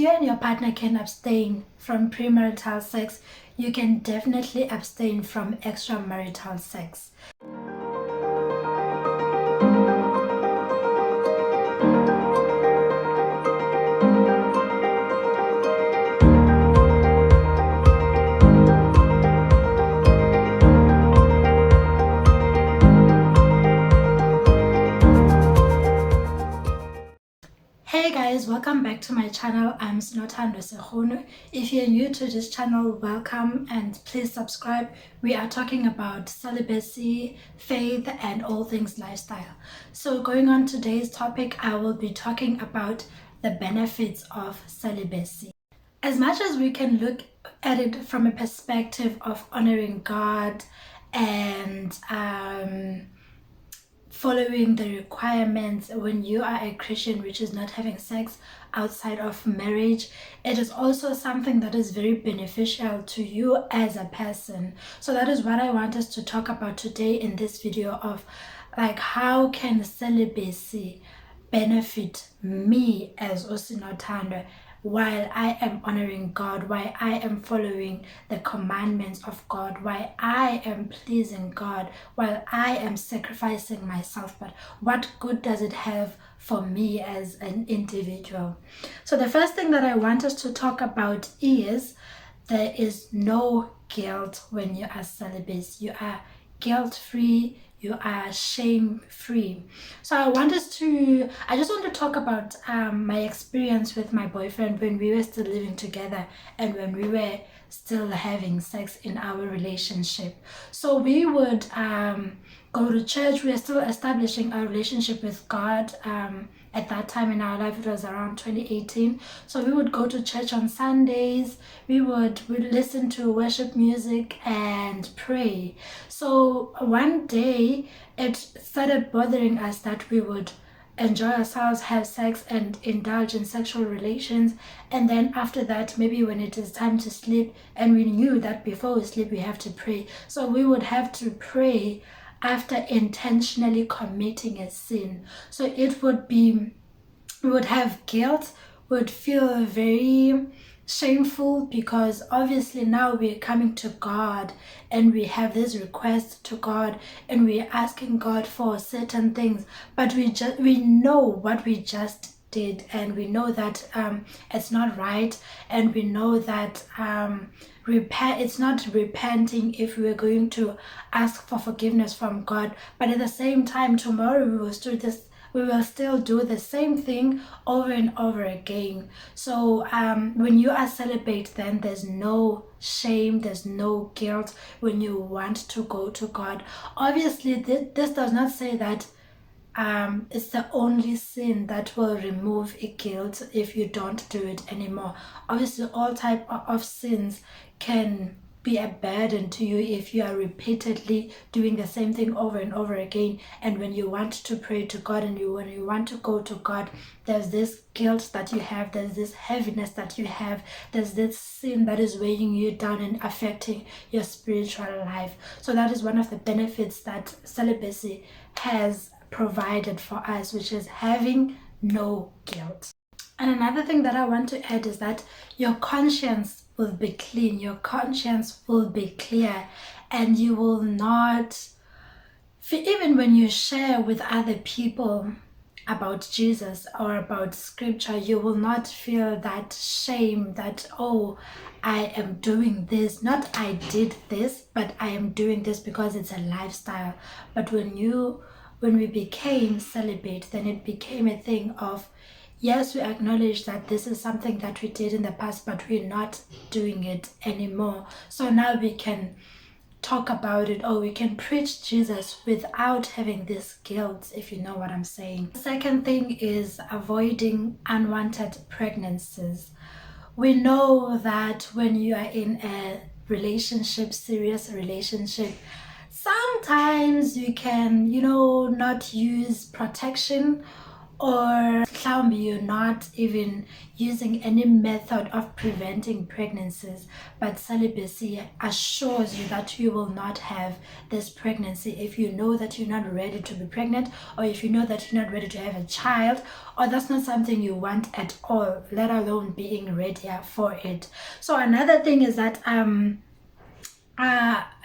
you and your partner can abstain from premarital sex, you can definitely abstain from extramarital sex. Hey guys, welcome back to my channel. I'm Sinothando Sekgono. If you're new to this channel, welcome and please subscribe. We are talking about celibacy, faith, and all things lifestyle. So going on today's topic, I will be talking about the benefits of celibacy. As much as we can look at it from a perspective of honoring God and following the requirements when you are a Christian, which is not having sex outside of marriage, it is also something that is very beneficial to you as a person. So that is what I want us to talk about today in this video, of like, how can celibacy benefit me as Osinothando while I am honoring God, while I am following the commandments of God, while I am pleasing God, while I am sacrificing myself. But what good does it have for me as an individual? So the first thing that I want us to talk about is there is no guilt when you are celibate. You are guilt-free, you are shame-free. So I just want to talk about my experience with my boyfriend when we were still living together and when we were still having sex in our relationship. So we would go to church. We are still establishing our relationship with God. At that time in our life, it was around 2018. So we would go to church on Sundays. We'd listen to worship music and pray. So one day it started bothering us that we would enjoy ourselves, have sex, and indulge in sexual relations, and then after that, maybe when it is time to sleep, and we knew that before we sleep we have to pray, so we would have to pray after intentionally committing a sin. So it would be, we would have guilt, would feel very shameful, because obviously now we're coming to God and we have this request to God and we're asking God for certain things, but we know what we just did, and we know that it's not right, and we know that it's not repenting if we're going to ask for forgiveness from God. But at the same time, tomorrow we will still do the same thing over and over again. So when you are celibate, then there's no shame, there's no guilt when you want to go to God. Obviously this does not say that it's the only sin that will remove a guilt if you don't do it anymore. Obviously all type of sins can be a burden to you if you are repeatedly doing the same thing over and over again, and when you want to pray to God and when you want to go to God, there's this guilt that you have, there's this heaviness that you have, there's this sin that is weighing you down and affecting your spiritual life. So that is one of the benefits that celibacy has provided for us, which is having no guilt. And another thing that I want to add is that your conscience will be clean, your conscience will be clear, and you will not, even when you share with other people about Jesus or about scripture, you will not feel that shame that, oh, I am doing this, not I did this, but I am doing this because it's a lifestyle. But when we became celibate, then it became a thing of, yes, we acknowledge that this is something that we did in the past, but we're not doing it anymore. So now we can talk about it, or we can preach Jesus without having this guilt, if you know what I'm saying. The second thing is avoiding unwanted pregnancies. We know that when you are in a relationship, serious relationship, sometimes you can, not use protection, or you're not even using any method of preventing pregnancies, but celibacy assures you that you will not have this pregnancy if you know that you're not ready to be pregnant, or if you know that you're not ready to have a child, or that's not something you want at all, let alone being ready for it. So another thing is that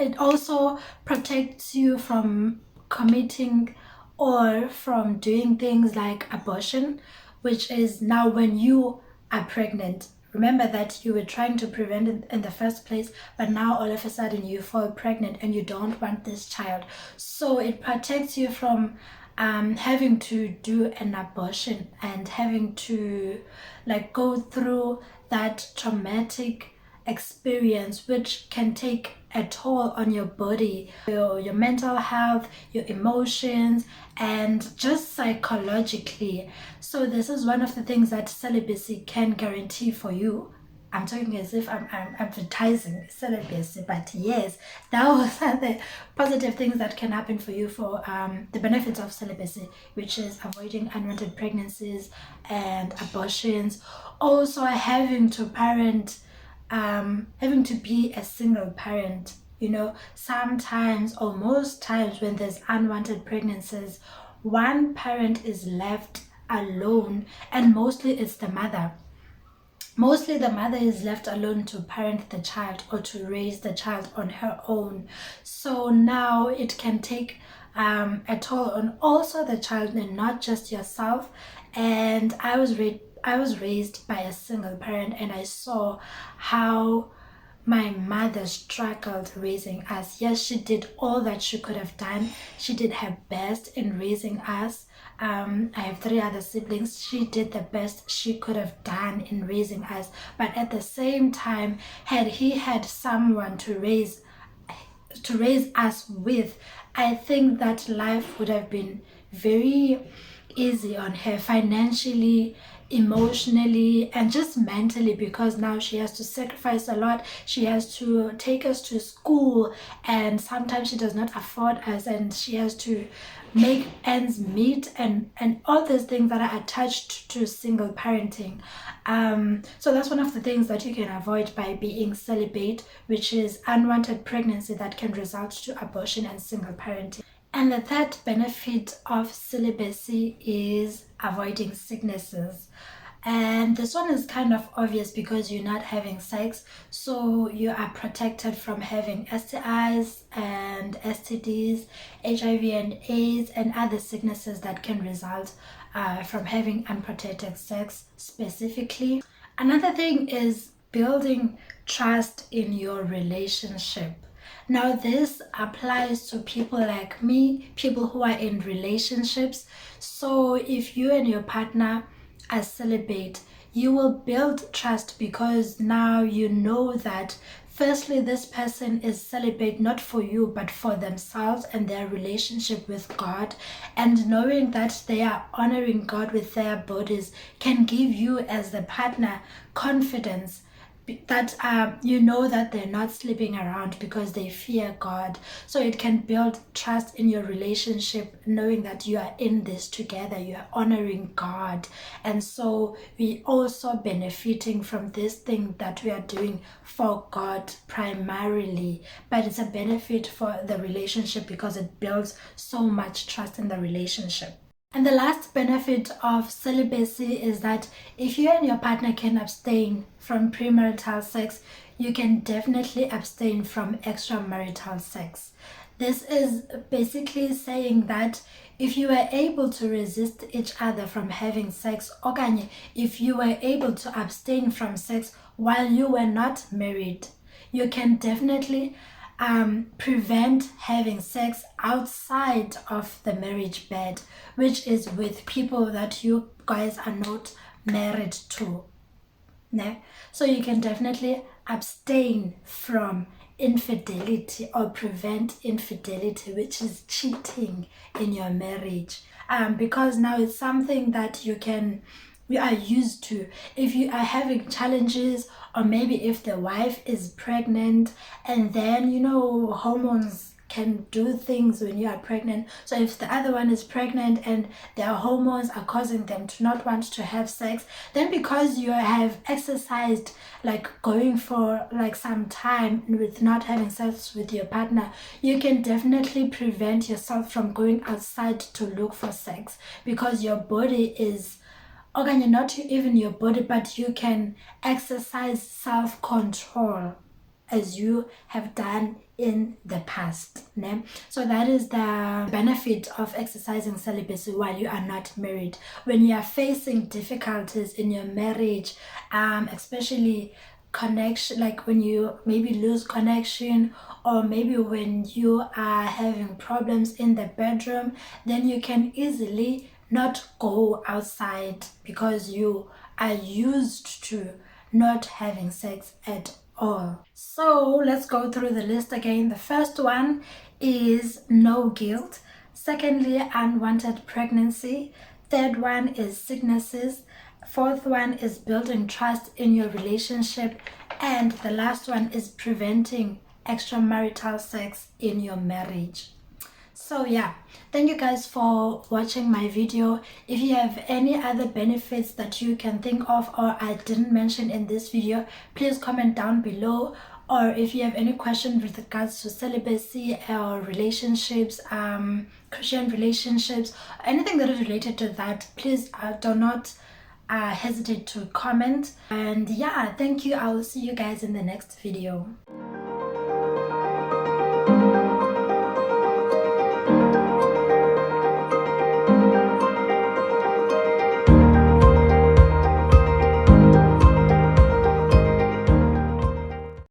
it also protects you from committing or from doing things like abortion, which is now when you are pregnant. Remember that you were trying to prevent it in the first place, but now all of a sudden you fall pregnant and you don't want this child. So it protects you from having to do an abortion and having to like go through that traumatic experience, which can take a toll on your body, your mental health, your emotions, and just psychologically. So this is one of the things that celibacy can guarantee for you. I'm talking as if I'm advertising celibacy, but yes, those are the positive things that can happen for you for the benefits of celibacy, which is avoiding unwanted pregnancies and abortions. Also having to parent, having to be a single parent. Sometimes or most times when there's unwanted pregnancies, one parent is left alone, and mostly it's the mother. Mostly the mother is left alone to parent the child or to raise the child on her own. So now it can take a toll on also the child and not just yourself. And I was raised by a single parent, and I saw how my mother struggled raising us. Yes, she did all that she could have done. She did her best in raising us. I have 3 other siblings. She did the best she could have done in raising us. But at the same time, had he had someone to raise us with, I think that life would have been very easy on her financially, emotionally, and just mentally, because now she has to sacrifice a lot. She has to take us to school, and sometimes she does not afford us, and she has to make ends meet, and all these things that are attached to single parenting. So that's one of the things that you can avoid by being celibate, which is unwanted pregnancy that can result to abortion and single parenting. And the third benefit of celibacy is avoiding sicknesses. And this one is kind of obvious because you're not having sex, so you are protected from having STIs and STDs, HIV and AIDS, and other sicknesses that can result from having unprotected sex specifically. Another thing is building trust in your relationship. Now, this applies to people like me, people who are in relationships. So if you and your partner are celibate, you will build trust because now you know that firstly, this person is celibate not for you but for themselves and their relationship with God, and knowing that they are honoring God with their bodies can give you as the partner confidence that you know that they're not sleeping around because they fear God. So it can build trust in your relationship, knowing that you are in this together, you are honoring God. And so we also benefiting from this thing that we are doing for God primarily, but it's a benefit for the relationship because it builds so much trust in the relationship. And the last benefit of celibacy is that if you and your partner can abstain from premarital sex, you can definitely abstain from extramarital sex. This is basically saying that if you were able to resist each other from having sex, or if you were able to abstain from sex while you were not married, you can definitely prevent having sex outside of the marriage bed, which is with people that you guys are not married to. So you can definitely abstain from infidelity or prevent infidelity, which is cheating in your marriage, because now it's something that we are used to. If you are having challenges, or maybe if the wife is pregnant and then hormones can do things when you are pregnant. So if the other one is pregnant and their hormones are causing them to not want to have sex, then because you have exercised, like going for like some time with not having sex with your partner, you can definitely prevent yourself from going outside to look for sex, because your body is, okay, not even your body, but you can exercise self-control as you have done in the past. Ne? So that is the benefit of exercising celibacy while you are not married. When you are facing difficulties in your marriage, especially connection, like when you maybe lose connection, or maybe when you are having problems in the bedroom, then you can easily not go outside because you are used to not having sex at all. So let's go through the list again. The first one is no guilt. Secondly, unwanted pregnancy. Third one is sicknesses. Fourth one is building trust in your relationship. And the last one is preventing extramarital sex in your marriage. So yeah, thank you guys for watching my video. If you have any other benefits that you can think of or I didn't mention in this video, please comment down below. Or if you have any questions with regards to celibacy or relationships, Christian relationships, anything that is related to that, please do not hesitate to comment. And yeah, thank you. I will see you guys in the next video.